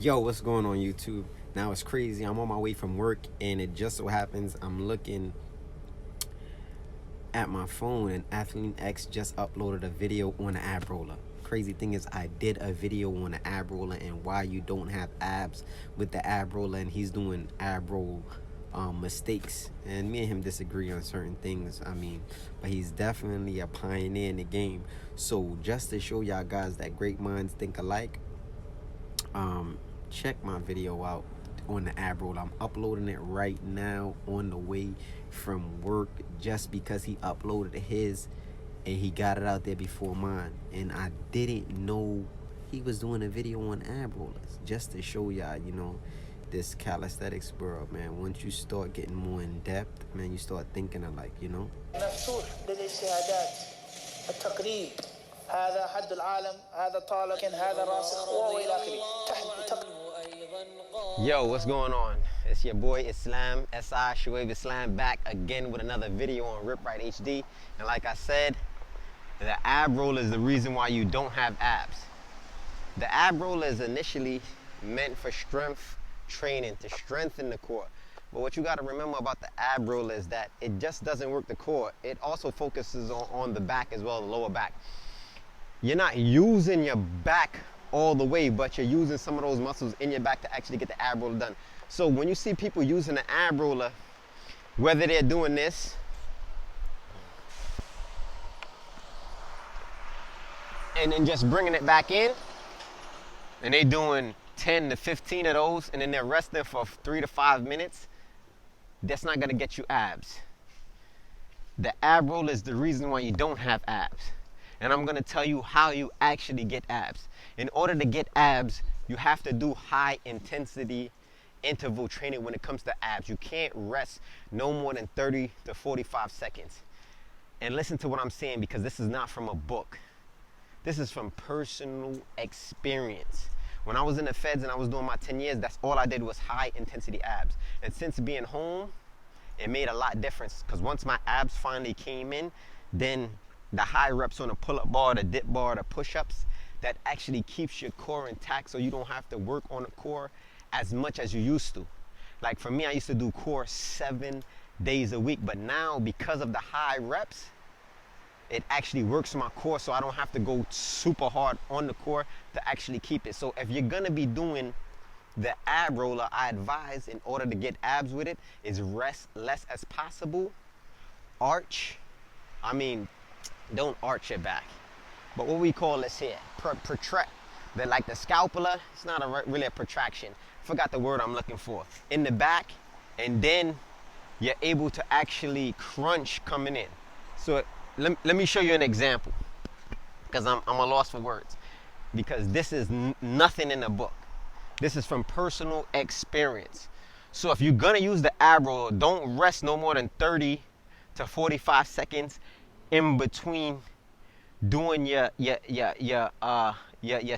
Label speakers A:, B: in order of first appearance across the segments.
A: Yo, what's going on YouTube? Now it's crazy. I'm on my way from work, and it just so happens I'm looking at my phone, and Athlete X just uploaded a video on the ab roller. Crazy thing is, I did a video on the ab roller and why you don't have abs with the ab roller, and he's doing ab roll mistakes. And me and him disagree on certain things. But he's definitely a pioneer in the game. So just to show y'all guys that great minds think alike, check my video out on the ab roll. I'm uploading it right now on the way from work, just because he uploaded his and he got it out there before mine, and I didn't know he was doing a video on ab rollers. Just to show y'all, this calisthenics world, man. Once you start getting more in depth, man, you start thinking alike.
B: مفتوح للاجتهادات التقليد. هذا حد العالم، هذا طالب، هذا راسخ والى اخره.
A: Yo, what's going on? It's your boy Islam, S.I. Shuaib Islam, back again with another video on RipRightHD. And like I said, the ab roller is the reason why you don't have abs. The ab roller is initially meant for strength training, to strengthen the core. But what you got to remember about the ab roller is that it just doesn't work the core. It also focuses on the back as well, the lower back. You're not using your back all the way, but you're using some of those muscles in your back to actually get the ab roller done. So when you see people using the ab roller, whether they're doing this and then just bringing it back in, and they doing 10 to 15 of those, and then they're resting for 3 to 5 minutes, that's not gonna get you abs. The ab roller is the reason why you don't have abs. And I'm gonna tell you how you actually get abs. In order to get abs, you have to do high intensity interval training when it comes to abs. You can't rest no more than 30 to 45 seconds. And listen to what I'm saying, because this is not from a book. This is from personal experience. When I was in the feds and I was doing my 10 years, that's all I did was high intensity abs. And since being home, it made a lot of difference, because once my abs finally came in, then the high reps on the pull-up bar, the dip bar, the push-ups, that actually keeps your core intact, so you don't have to work on the core as much as you used to. Like for me, I used to do core 7 days a week, but now because of the high reps, it actually works my core, so I don't have to go super hard on the core to actually keep it. So if you're gonna be doing the ab roller, I advise, in order to get abs with it, is rest less as possible. Don't arch your back, but what we call this here, protract. They're like the scapula. It's not really a protraction. Forgot the word I'm looking for. In the back, and then you're able to actually crunch coming in. So let me show you an example, because I'm a loss for words, because this is nothing in the book. This is from personal experience. So if you're gonna use the ab roller, don't rest no more than 30 to 45 seconds in between doing your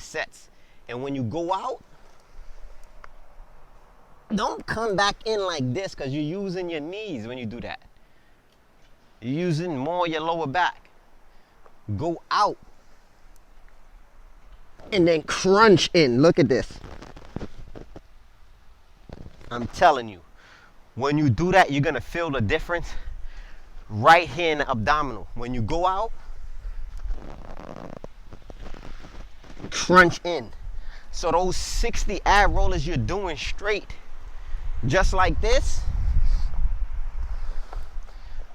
A: sets. And when you go out, don't come back in like this, because you're using your knees when you do that. You're using more your lower back. Go out and then crunch in. Look at this. I'm telling you, when you do that, you're gonna feel the difference right here in the abdominal. When you go out, crunch in. So those 60 ab rollers you're doing straight, just like this,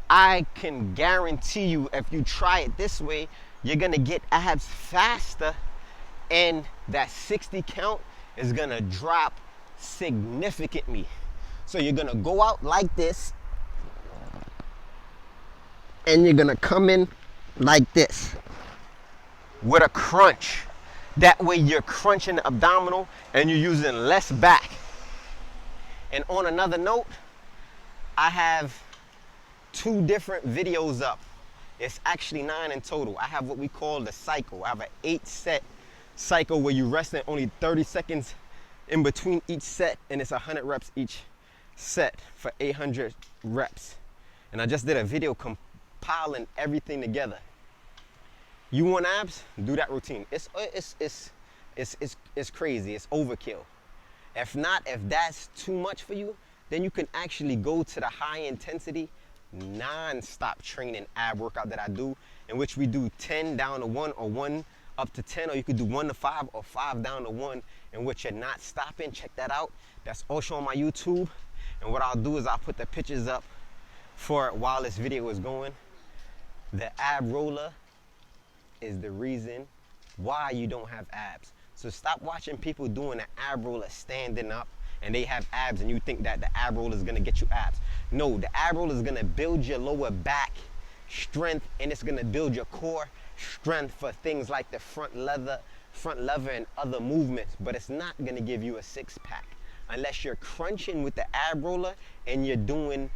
A: I can guarantee you, if you try it this way, you're gonna get abs faster, and that 60 count is gonna drop significantly. So you're gonna go out like this, and you're gonna come in like this with a crunch. That way you're crunching the abdominal and you're using less back. And on another note, I have 2 different videos up. It's actually 9 in total. I have what we call the cycle. I have an 8-set cycle where you rest in only 30 seconds in between each set, and it's 100 reps each set for 800 reps. And I just did a video compiling everything together. You want abs? Do that routine. It's crazy. It's overkill. If not, if that's too much for you, then you can actually go to the high intensity, non-stop training ab workout that I do, in which we do 10 down to 1 or 1 up to 10, or you could do 1 to 5 or 5 down to 1, in which you're not stopping. Check that out. That's also on my YouTube. And what I'll do is I'll put the pictures up for it while this video is going. The ab roller is the reason why you don't have abs. So stop watching people doing the ab roller standing up and they have abs and you think that the ab roller is gonna get you abs. No, the ab roller is gonna build your lower back strength, and it's gonna build your core strength for things like the front lever and other movements, but it's not gonna give you a six-pack unless you're crunching with the ab roller and you're doing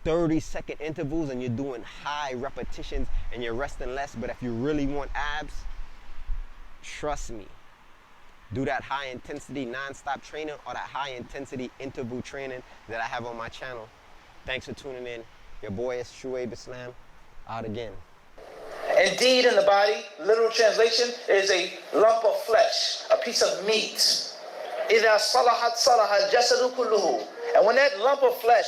A: 30-second intervals and you're doing high repetitions and you're resting less. But if you really want abs, trust me, do that high intensity non-stop training or that high intensity interval training that I have on my channel. Thanks for tuning in. Your boy is Shuaib Islam, out again.
B: Indeed, in the body, literal translation, is a lump of flesh, a piece of meat. إِذَا صَلَحَتْ صَلَحَ الْجَسَدُ كُلُّهُ. And when that lump of flesh